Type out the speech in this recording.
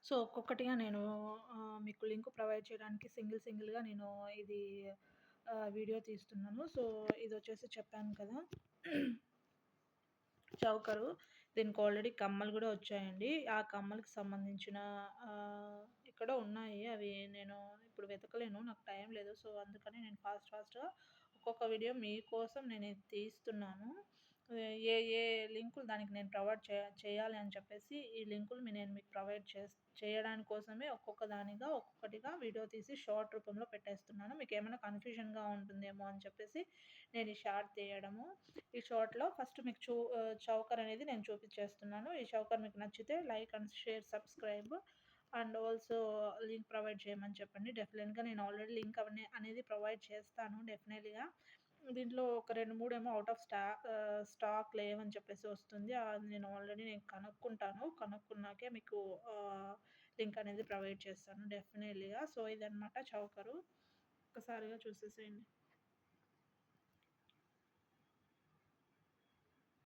So, ఒక్కొక్కటిగా నేను మీకు లింక్ ప్రొవైడ్ చేయడానికి సింగిల్‌గా నేను ఇది వీడియో తీస్తున్నాను. సో, ఇదొచ్చేసి చెప్పాను కదా! చౌకరు. దీనికి ఆల్రెడీ కమ్మలు గూడా వచ్చాయండి. ఆ కమ్మలకి సంబంధించిన ఎక్కడో ఉన్నాయి. అవి నేను ఇప్పుడు వెతకలేను. నాకు టైం లేదు. సో, అందుకని నేను ఫాస్ట్‌గా ఒక్కొక్క వీడియో మీకోసం నేనిది తీస్తున్నాను. ఏ ఏ లింకులు దానికి నేను ప్రొవైడ్ చేయాలి అని చెప్పేసి ఈ లింకులు నేను మీకు ప్రొవైడ్ చేయడానికి కోసమే ఒక్కొక్క దానిగా, ఒక్కొక్కటిగా వీడియో తీసి షార్ట్ రూపంలో పెట్టేస్తున్నాను. మీకేమైనా కన్‌ఫ్యూజన్‌గా ఉంటుందేమో అని చెప్పేసి నేను ఈ షార్ట్ తీయడము. ఈ షార్ట్‌లో ఫస్ట్ మీకు చౌకర్ అనేది నేను చూపిచ్చేస్తున్నాను. ఈ చౌకర్ మీకు నచ్చితే like and share, subscribe and also link provide చేయమని చెప్పండి. డెఫినెట్‌గా నేను ఆల్రెడీ లింక్ అనేది ప్రొవైడ్ చేస్తాను డెఫినెట్‌లీగా. దీంట్లో ఒక 2, 3 ఏమో ఔట్ ఆఫ్ స్టాక్ లేవని చెప్పేసి వస్తుంది. అది నేను కనుక్కుంటాను. కనుక్కున్నాకే మీకు లింక్ అనేది ప్రొవైడ్ చేస్తాను డెఫినెట్‌లీగా. సో, ఇదనమాట చౌకరు. ఒక్కసారిగా చూసేసేయండి.